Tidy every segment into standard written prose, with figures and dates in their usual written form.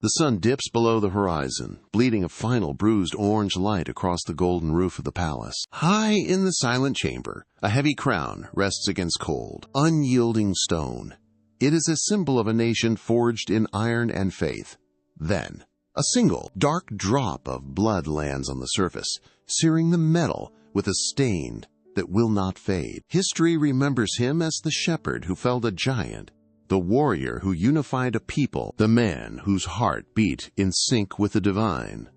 The sun dips below the horizon, bleeding a final bruised orange light across the golden roof of the palace. High in the silent chamber, a heavy crown rests against cold, unyielding stone. It is a symbol of a nation forged in iron and faith. Then, a single, dark drop of blood lands on the surface, searing the metal with a stain that will not fade. History remembers him as the shepherd who felled a giant, the warrior who unified a people, the man whose heart beat in sync with the divine.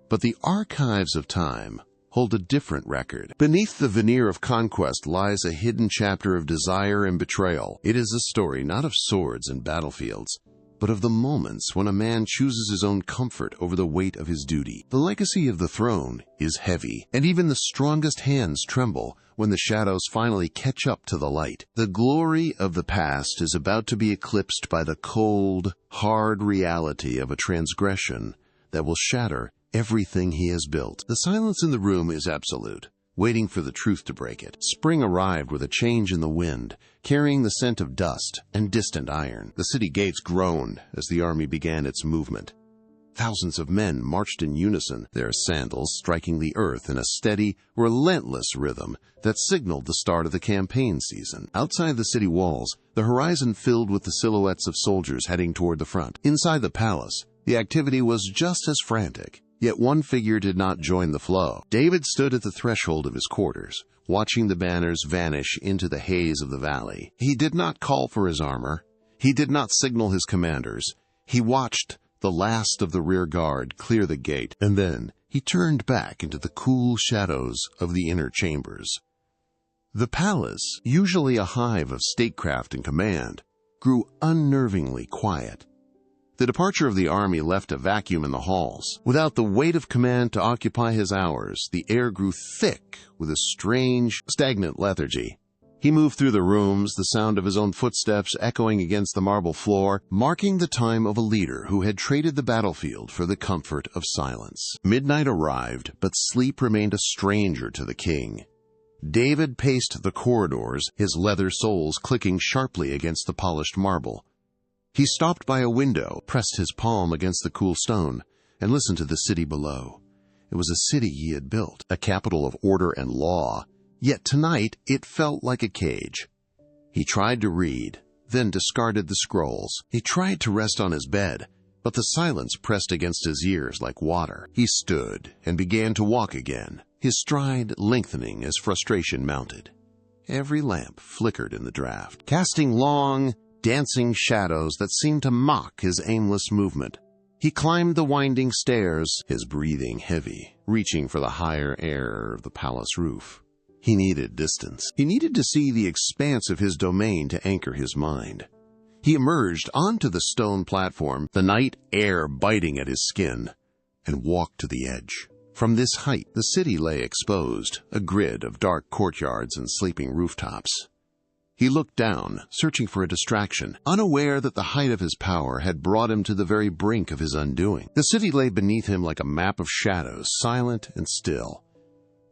But the archives of time hold a different record. Beneath the veneer of conquest lies a hidden chapter of desire and betrayal. It is a story not of swords and battlefields, but of the moments when a man chooses his own comfort over the weight of his duty. The legacy of the throne is heavy, and even the strongest hands tremble when the shadows finally catch up to the light. The glory of the past is about to be eclipsed by the cold, hard reality of a transgression that will shatter everything he has built. The silence in the room is absolute, waiting for the truth to break it. Spring arrived with a change in the wind, carrying the scent of dust and distant iron. The city gates groaned as the army began its movement. Thousands of men marched in unison, their sandals striking the earth in a steady, relentless rhythm that signaled the start of the campaign season. Outside the city walls, the horizon filled with the silhouettes of soldiers heading toward the front. Inside the palace, the activity was just as frantic. Yet one figure did not join the flow. David stood at the threshold of his quarters, watching the banners vanish into the haze of the valley. He did not call for his armor. He did not signal his commanders. He watched the last of the rear guard clear the gate, and then he turned back into the cool shadows of the inner chambers. The palace, usually a hive of statecraft and command, grew unnervingly quiet. The departure of the army left a vacuum in the halls. Without the weight of command to occupy his hours, the air grew thick with a strange, stagnant lethargy. He moved through the rooms, the sound of his own footsteps echoing against the marble floor, marking the time of a leader who had traded the battlefield for the comfort of silence. Midnight arrived, but sleep remained a stranger to the king. David paced the corridors, his leather soles clicking sharply against the polished marble. He stopped by a window, pressed his palm against the cool stone, and listened to the city below. It was a city he had built, a capital of order and law, yet tonight it felt like a cage. He tried to read, then discarded the scrolls. He tried to rest on his bed, but the silence pressed against his ears like water. He stood and began to walk again, his stride lengthening as frustration mounted. Every lamp flickered in the draught, casting long, dancing shadows that seemed to mock his aimless movement. He climbed the winding stairs, his breathing heavy, reaching for the higher air of the palace roof. He needed distance. He needed to see the expanse of his domain to anchor his mind. He emerged onto the stone platform, the night air biting at his skin, and walked to the edge. From this height, the city lay exposed, a grid of dark courtyards and sleeping rooftops. He looked down, searching for a distraction, unaware that the height of his power had brought him to the very brink of his undoing. The city lay beneath him like a map of shadows, silent and still.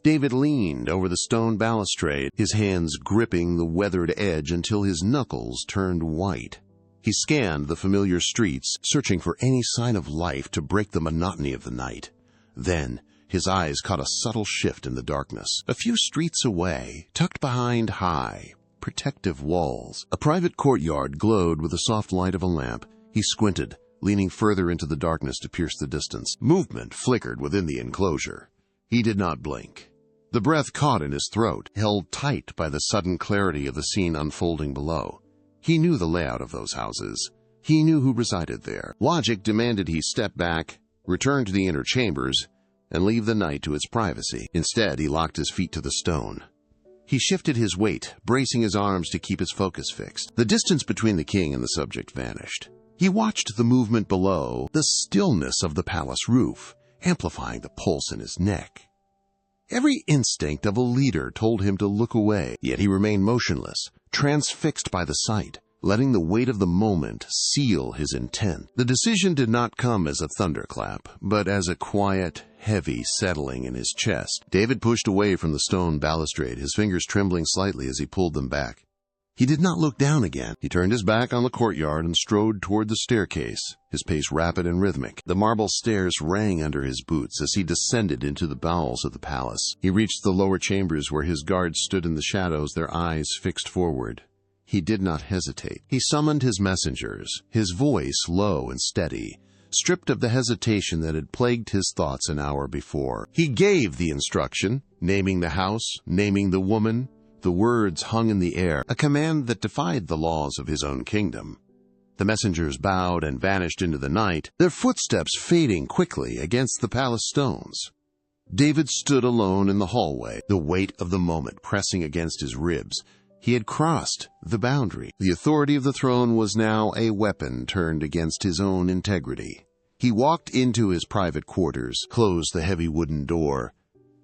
David leaned over the stone balustrade, his hands gripping the weathered edge until his knuckles turned white. He scanned the familiar streets, searching for any sign of life to break the monotony of the night. Then, his eyes caught a subtle shift in the darkness. A few streets away, tucked behind high, protective walls, a private courtyard glowed with the soft light of a lamp. He squinted, leaning further into the darkness to pierce the distance. Movement flickered within the enclosure. He did not blink. The breath caught in his throat, held tight by the sudden clarity of the scene unfolding below. He knew the layout of those houses. He knew who resided there. Logic demanded he step back, return to the inner chambers, and leave the night to its privacy. Instead, he locked his feet to the stone. He shifted his weight, bracing his arms to keep his focus fixed. The distance between the king and the subject vanished. He watched the movement below, the stillness of the palace roof, amplifying the pulse in his neck. Every instinct of a leader told him to look away, yet he remained motionless, transfixed by the sight, letting the weight of the moment seal his intent. The decision did not come as a thunderclap, but as a quiet, heavy settling in his chest. David pushed away from the stone balustrade, his fingers trembling slightly as he pulled them back. He did not look down again. He turned his back on the courtyard and strode toward the staircase, his pace rapid and rhythmic. The marble stairs rang under his boots as he descended into the bowels of the palace. He reached the lower chambers where his guards stood in the shadows, their eyes fixed forward. He did not hesitate. He summoned his messengers, his voice low and steady, stripped of the hesitation that had plagued his thoughts an hour before. He gave the instruction, naming the house, naming the woman. The words hung in the air, a command that defied the laws of his own kingdom. The messengers bowed and vanished into the night, their footsteps fading quickly against the palace stones. David stood alone in the hallway, the weight of the moment pressing against his ribs. He had crossed the boundary. The authority of the throne was now a weapon turned against his own integrity. He walked into his private quarters, closed the heavy wooden door,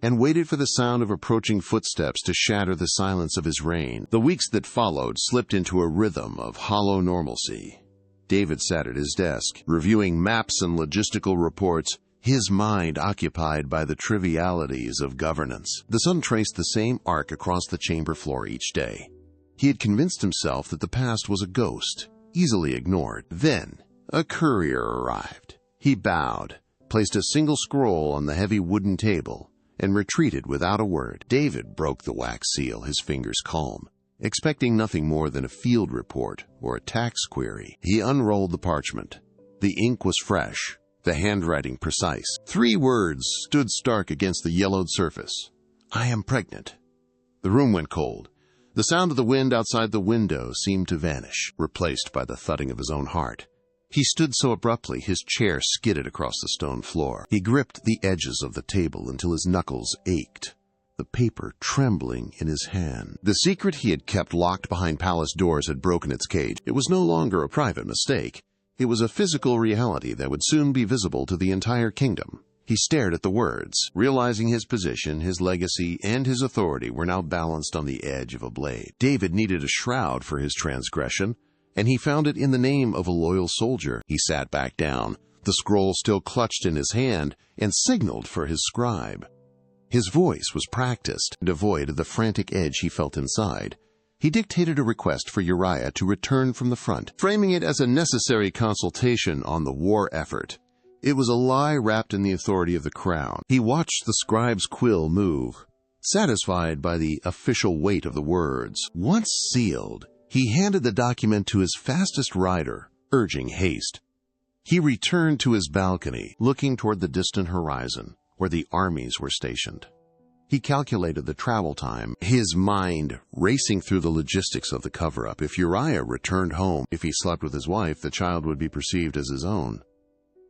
and waited for the sound of approaching footsteps to shatter the silence of his reign. The weeks that followed slipped into a rhythm of hollow normalcy. David sat at his desk, reviewing maps and logistical reports, his mind occupied by the trivialities of governance. The sun traced the same arc across the chamber floor each day. He had convinced himself that the past was a ghost, easily ignored. Then, a courier arrived. He bowed, placed a single scroll on the heavy wooden table, and retreated without a word. David broke the wax seal, his fingers calm, expecting nothing more than a field report or a tax query. He unrolled the parchment. The ink was fresh, the handwriting precise. 3 words stood stark against the yellowed surface. "I am pregnant." The room went cold. The sound of the wind outside the window seemed to vanish, replaced by the thudding of his own heart. He stood so abruptly, his chair skidded across the stone floor. He gripped the edges of the table until his knuckles ached, the paper trembling in his hand. The secret he had kept locked behind palace doors had broken its cage. It was no longer a private mistake. It was a physical reality that would soon be visible to the entire kingdom. He stared at the words, realizing his position, his legacy, and his authority were now balanced on the edge of a blade. David needed a shroud for his transgression, and he found it in the name of a loyal soldier. He sat back down, the scroll still clutched in his hand, and signaled for his scribe. His voice was practiced, devoid of the frantic edge he felt inside. He dictated a request for Uriah to return from the front, framing it as a necessary consultation on the war effort. It was a lie wrapped in the authority of the crown. He watched the scribe's quill move, satisfied by the official weight of the words. Once sealed, he handed the document to his fastest rider, urging haste. He returned to his balcony, looking toward the distant horizon, where the armies were stationed. He calculated the travel time, his mind racing through the logistics of the cover-up. If Uriah returned home, if he slept with his wife, the child would be perceived as his own.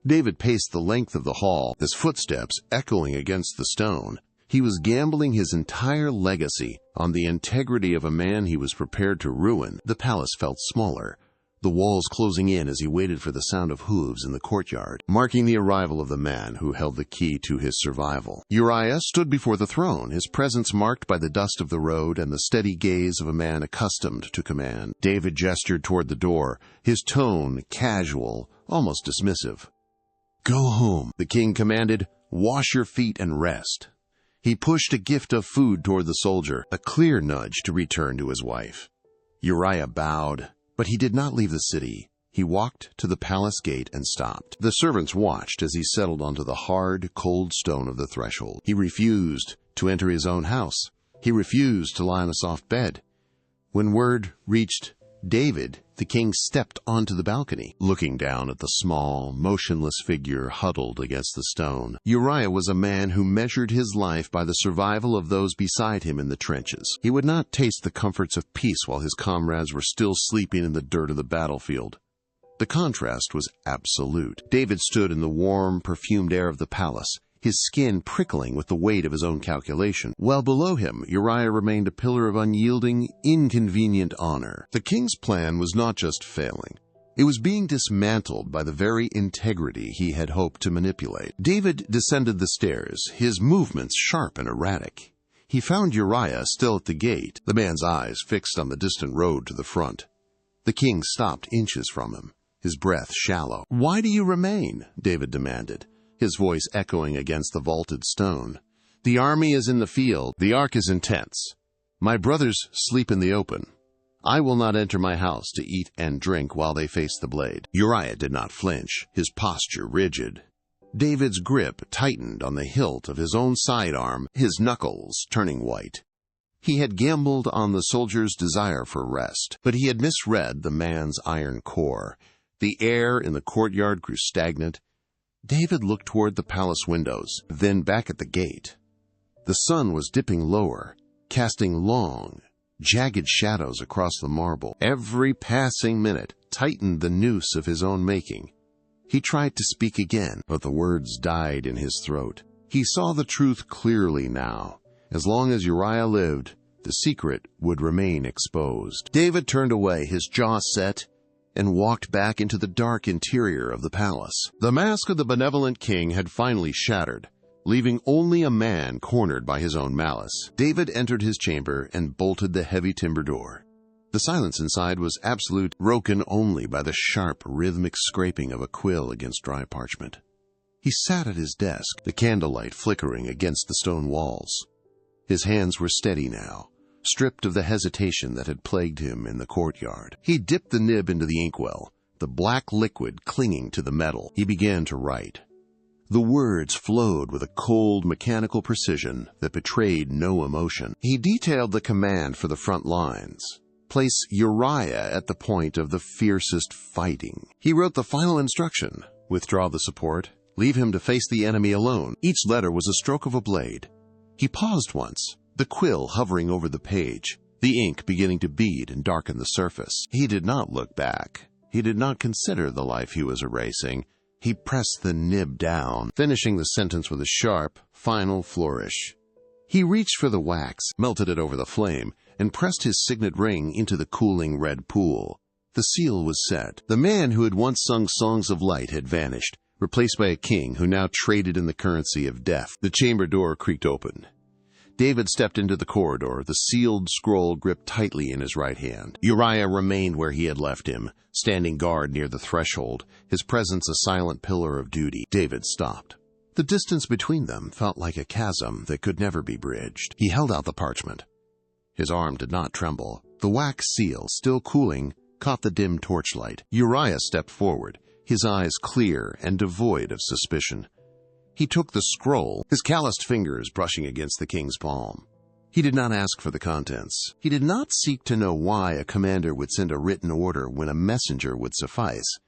David paced the length of the hall, his footsteps echoing against the stone. He was gambling his entire legacy on the integrity of a man he was prepared to ruin. The palace felt smaller, the walls closing in as he waited for the sound of hooves in the courtyard, marking the arrival of the man who held the key to his survival. Uriah stood before the throne, his presence marked by the dust of the road and the steady gaze of a man accustomed to command. David gestured toward the door, his tone casual, almost dismissive. "Go home," the king commanded. "Wash your feet and rest." He pushed a gift of food toward the soldier, a clear nudge to return to his wife. Uriah bowed, but he did not leave the city. He walked to the palace gate and stopped. The servants watched as he settled onto the hard, cold stone of the threshold. He refused to enter his own house. He refused to lie on a soft bed. When word reached David, the king stepped onto the balcony, looking down at the small, motionless figure huddled against the stone. Uriah was a man who measured his life by the survival of those beside him in the trenches. He would not taste the comforts of peace while his comrades were still sleeping in the dirt of the battlefield. The contrast was absolute. David stood in the warm, perfumed air of the palace, his skin prickling with the weight of his own calculation, while below him Uriah remained a pillar of unyielding, inconvenient honor. The king's plan was not just failing. It was being dismantled by the very integrity he had hoped to manipulate. David descended the stairs, his movements sharp and erratic. He found Uriah still at the gate, the man's eyes fixed on the distant road to the front. The king stopped inches from him, his breath shallow. "Why do you remain?" David demanded, his voice echoing against the vaulted stone. "The army is in the field. The arc is intense. My brothers sleep in the open. I will not enter my house to eat and drink while they face the blade." Uriah did not flinch, his posture rigid. David's grip tightened on the hilt of his own sidearm, his knuckles turning white. He had gambled on the soldier's desire for rest, but he had misread the man's iron core. The air in the courtyard grew stagnant. David looked toward the palace windows, then back at the gate. The sun was dipping lower, casting long, jagged shadows across the marble. Every passing minute tightened the noose of his own making. He tried to speak again, but the words died in his throat. He saw the truth clearly now. As long as Uriah lived, the secret would remain exposed. David turned away, his jaw set, and walked back into the dark interior of the palace. The mask of the benevolent king had finally shattered, leaving only a man cornered by his own malice. David entered his chamber and bolted the heavy timber door. The silence inside was absolute, broken only by the sharp, rhythmic scraping of a quill against dry parchment. He sat at his desk, the candlelight flickering against the stone walls. His hands were steady now, stripped of the hesitation that had plagued him in the courtyard. He dipped the nib into the inkwell, the black liquid clinging to the metal. He began to write. The words flowed with a cold, mechanical precision that betrayed no emotion. He detailed the command for the front lines. Place Uriah at the point of the fiercest fighting. He wrote the final instruction. Withdraw the support. Leave him to face the enemy alone. Each letter was a stroke of a blade. He paused once, the quill hovering over the page, the ink beginning to bead and darken the surface. He did not look back. He did not consider the life he was erasing. He pressed the nib down, finishing the sentence with a sharp, final flourish. He reached for the wax, melted it over the flame, and pressed his signet ring into the cooling red pool. The seal was set. The man who had once sung songs of light had vanished, replaced by a king who now traded in the currency of death. The chamber door creaked open. David stepped into the corridor, the sealed scroll gripped tightly in his right hand. Uriah remained where he had left him, standing guard near the threshold, his presence a silent pillar of duty. David stopped. The distance between them felt like a chasm that could never be bridged. He held out the parchment. His arm did not tremble. The wax seal, still cooling, caught the dim torchlight. Uriah stepped forward, his eyes clear and devoid of suspicion. He took the scroll, his calloused fingers brushing against the king's palm. He did not ask for the contents. He did not seek to know why a commander would send a written order when a messenger would suffice.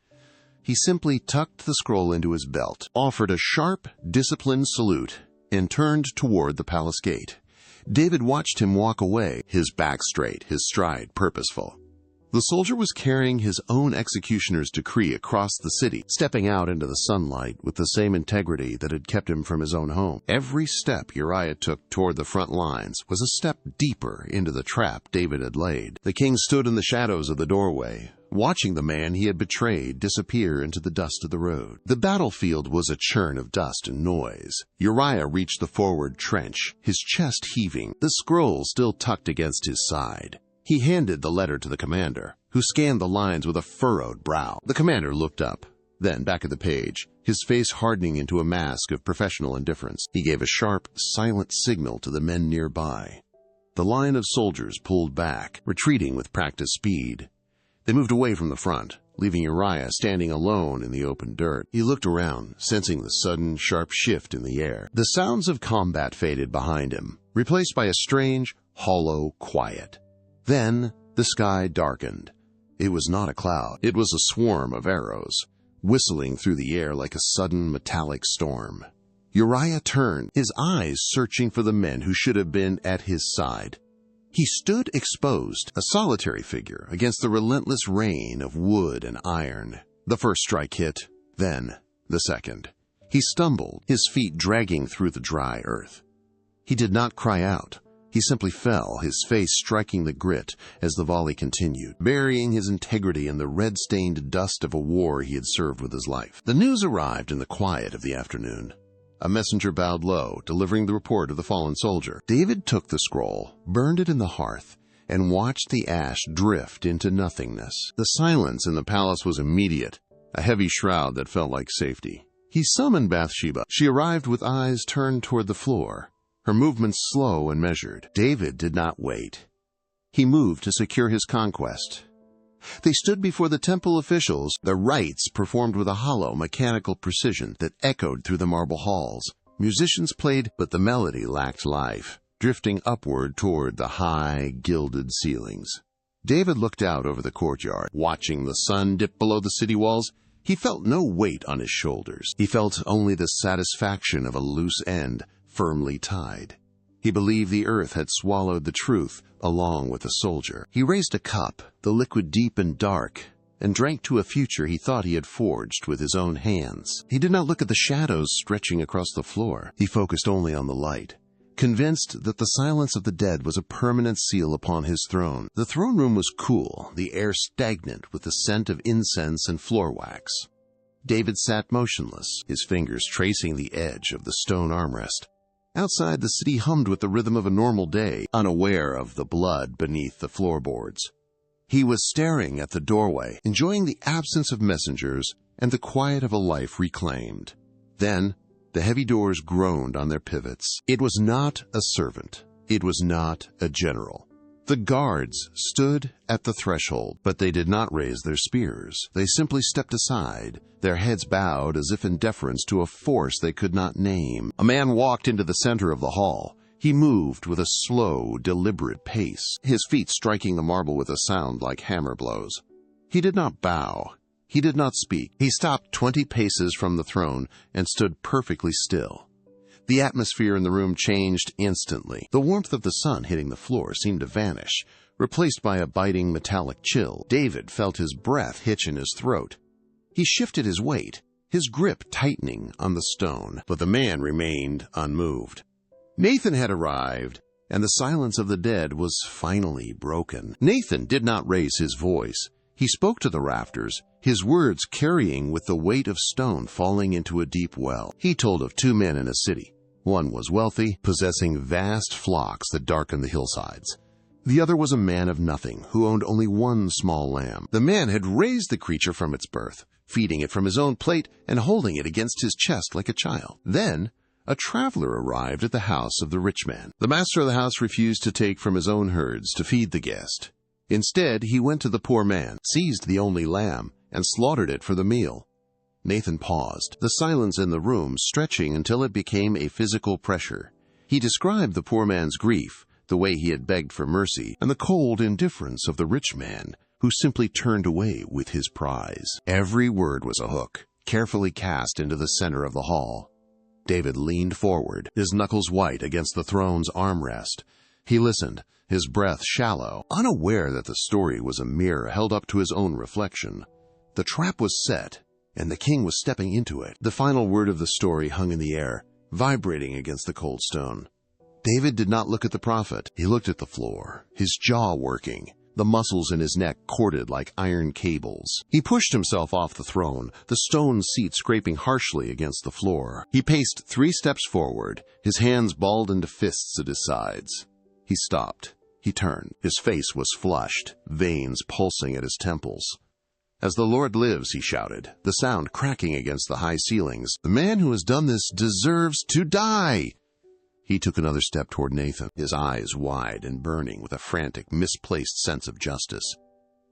He simply tucked the scroll into his belt, offered a sharp, disciplined salute, and turned toward the palace gate. David watched him walk away, his back straight, his stride purposeful. The soldier was carrying his own executioner's decree across the city, stepping out into the sunlight with the same integrity that had kept him from his own home. Every step Uriah took toward the front lines was a step deeper into the trap David had laid. The king stood in the shadows of the doorway, watching the man he had betrayed disappear into the dust of the road. The battlefield was a churn of dust and noise. Uriah reached the forward trench, his chest heaving, the scroll still tucked against his side. He handed the letter to the commander, who scanned the lines with a furrowed brow. The commander looked up, then back at the page, his face hardening into a mask of professional indifference. He gave a sharp, silent signal to the men nearby. The line of soldiers pulled back, retreating with practiced speed. They moved away from the front, leaving Uriah standing alone in the open dirt. He looked around, sensing the sudden, sharp shift in the air. The sounds of combat faded behind him, replaced by a strange, hollow quiet. Then the sky darkened. It was not a cloud. It was a swarm of arrows, whistling through the air like a sudden metallic storm. Uriah turned, his eyes searching for the men who should have been at his side. He stood exposed, a solitary figure, against the relentless rain of wood and iron. The first strike hit, then the second. He stumbled, his feet dragging through the dry earth. He did not cry out. He simply fell, his face striking the grit as the volley continued, burying his integrity in the red-stained dust of a war he had served with his life. The news arrived in the quiet of the afternoon. A messenger bowed low, delivering the report of the fallen soldier. David took the scroll, burned it in the hearth, and watched the ash drift into nothingness. The silence in the palace was immediate, a heavy shroud that felt like safety. He summoned Bathsheba. She arrived with eyes turned toward the floor, her movements slow and measured. David did not wait. He moved to secure his conquest. They stood before the temple officials, their rites performed with a hollow, mechanical precision that echoed through the marble halls. Musicians played, but the melody lacked life, drifting upward toward the high, gilded ceilings. David looked out over the courtyard, watching the sun dip below the city walls. He felt no weight on his shoulders. He felt only the satisfaction of a loose end firmly tied. He believed the earth had swallowed the truth along with the soldier. He raised a cup, the liquid deep and dark, and drank to a future he thought he had forged with his own hands. He did not look at the shadows stretching across the floor. He focused only on the light, convinced that the silence of the dead was a permanent seal upon his throne. The throne room was cool, the air stagnant with the scent of incense and floor wax. David sat motionless, his fingers tracing the edge of the stone armrest. Outside, the city hummed with the rhythm of a normal day, unaware of the blood beneath the floorboards. He was staring at the doorway, enjoying the absence of messengers and the quiet of a life reclaimed. Then, the heavy doors groaned on their pivots. It was not a servant. It was not a general. The guards stood at the threshold, but they did not raise their spears. They simply stepped aside, their heads bowed as if in deference to a force they could not name. A man walked into the center of the hall. He moved with a slow, deliberate pace, his feet striking the marble with a sound like hammer blows. He did not bow. He did not speak. He stopped 20 paces from the throne and stood perfectly still. The atmosphere in the room changed instantly. The warmth of the sun hitting the floor seemed to vanish, replaced by a biting metallic chill. David felt his breath hitch in his throat. He shifted his weight, his grip tightening on the stone, but the man remained unmoved. Nathan had arrived, and the silence of the dead was finally broken. Nathan did not raise his voice. He spoke to the rafters, his words carrying with the weight of stone falling into a deep well. He told of 2 men in a city. One was wealthy, possessing vast flocks that darkened the hillsides. The other was a man of nothing, who owned only 1 small lamb. The man had raised the creature from its birth, feeding it from his own plate and holding it against his chest like a child. Then, a traveler arrived at the house of the rich man. The master of the house refused to take from his own herds to feed the guest. Instead, he went to the poor man, seized the only lamb, and slaughtered it for the meal. Nathan paused, the silence in the room stretching until it became a physical pressure. He described the poor man's grief, the way he had begged for mercy, and the cold indifference of the rich man, who simply turned away with his prize. Every word was a hook, carefully cast into the center of the hall. David leaned forward, his knuckles white against the throne's armrest. He listened, his breath shallow, unaware that the story was a mirror held up to his own reflection. The trap was set, and the king was stepping into it. The final word of the story hung in the air, vibrating against the cold stone. David did not look at the prophet. He looked at the floor, his jaw working, the muscles in his neck corded like iron cables. He pushed himself off the throne, the stone seat scraping harshly against the floor. He paced 3 steps forward, his hands balled into fists at his sides. He stopped. He turned. His face was flushed, veins pulsing at his temples. "As the Lord lives," he shouted, the sound cracking against the high ceilings, "the man who has done this deserves to die!" He took another step toward Nathan, his eyes wide and burning with a frantic, misplaced sense of justice.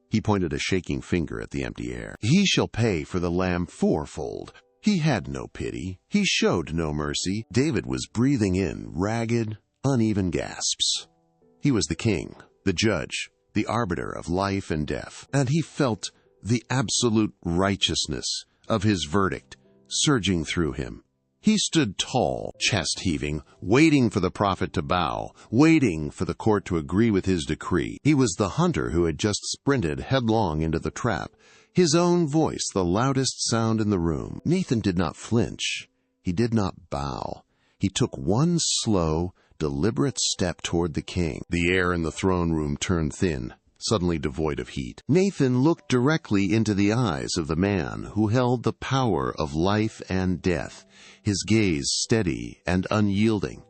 He pointed a shaking finger at the empty air. "He shall pay for the lamb 4-fold. He had no pity. He showed no mercy." David was breathing in ragged, uneven gasps. He was the king, the judge, the arbiter of life and death, and he felt the absolute righteousness of his verdict surging through him. He stood tall, chest-heaving, waiting for the prophet to bow, waiting for the court to agree with his decree. He was the hunter who had just sprinted headlong into the trap, his own voice the loudest sound in the room. Nathan did not flinch. He did not bow. He took one slow, deliberate step toward the king. The air in the throne room turned thin, suddenly devoid of heat. Nathan looked directly into the eyes of the man who held the power of life and death, his gaze steady and unyielding.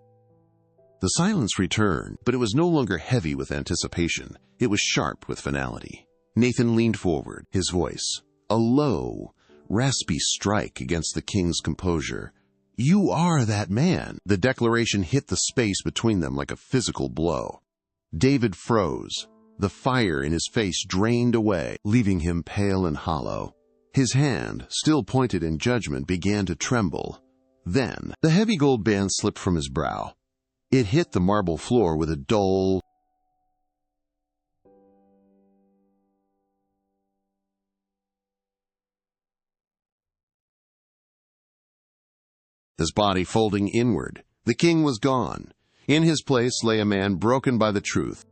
The silence returned, but it was no longer heavy with anticipation. It was sharp with finality. Nathan leaned forward, his voice a low, raspy strike against the king's composure. "You are that man." The declaration hit the space between them like a physical blow. David froze. The fire in his face drained away, leaving him pale and hollow. His hand, still pointed in judgment, began to tremble. Then, the heavy gold band slipped from his brow. It hit the marble floor with a dull, his body folding inward. The king was gone. In his place lay a man broken by the truth.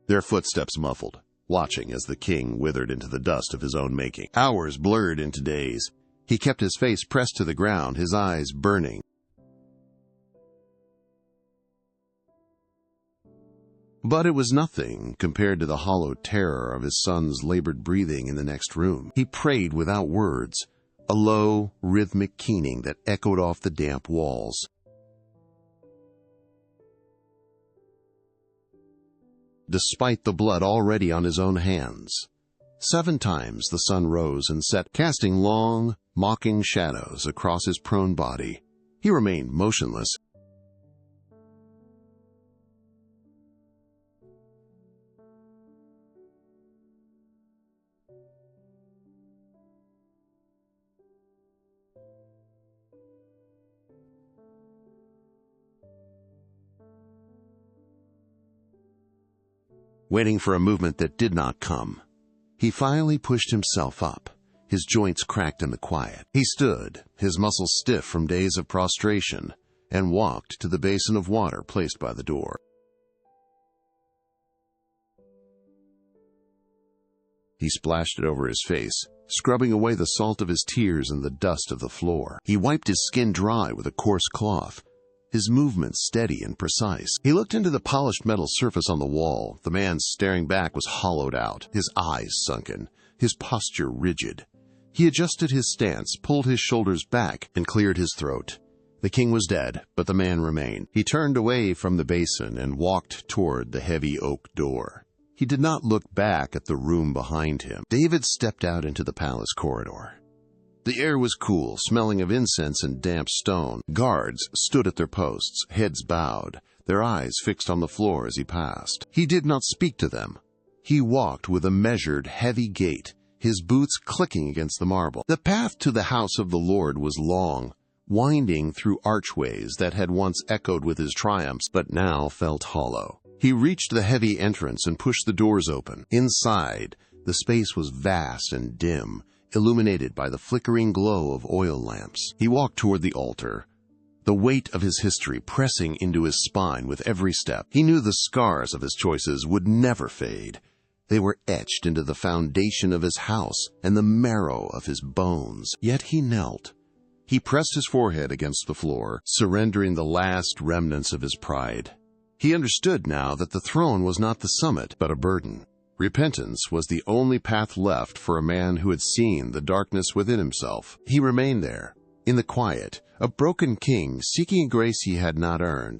Their footsteps muffled, watching as the king withered into the dust of his own making. Hours blurred into days. He kept his face pressed to the ground, his eyes burning. But it was nothing compared to the hollow terror of his son's labored breathing in the next room. He prayed without words, a low, rhythmic keening that echoed off the damp walls. Despite the blood already on his own hands. 7 times the sun rose and set, casting long, mocking shadows across his prone body. He remained motionless. Waiting for a movement that did not come. He finally pushed himself up. His joints cracked in the quiet. He stood, his muscles stiff from days of prostration, and walked to the basin of water placed by the door. He splashed it over his face, scrubbing away the salt of his tears and the dust of the floor. He wiped his skin dry with a coarse cloth, his movements steady and precise. He looked into the polished metal surface on the wall. The man staring back was hollowed out, his eyes sunken, his posture rigid. He adjusted his stance, pulled his shoulders back, and cleared his throat. The king was dead, but the man remained. He turned away from the basin and walked toward the heavy oak door. He did not look back at the room behind him. David stepped out into the palace corridor. The air was cool, smelling of incense and damp stone. Guards stood at their posts, heads bowed, their eyes fixed on the floor as he passed. He did not speak to them. He walked with a measured, heavy gait, his boots clicking against the marble. The path to the house of the Lord was long, winding through archways that had once echoed with his triumphs, but now felt hollow. He reached the heavy entrance and pushed the doors open. Inside, the space was vast and dim, illuminated by the flickering glow of oil lamps. He walked toward the altar, the weight of his history pressing into his spine with every step. He knew the scars of his choices would never fade. They were etched into the foundation of his house and the marrow of his bones. Yet he knelt. He pressed his forehead against the floor, surrendering the last remnants of his pride. He understood now that the throne was not the summit, but a burden. Repentance was the only path left for a man who had seen the darkness within himself. He remained there, in the quiet, a broken king seeking a grace he had not earned.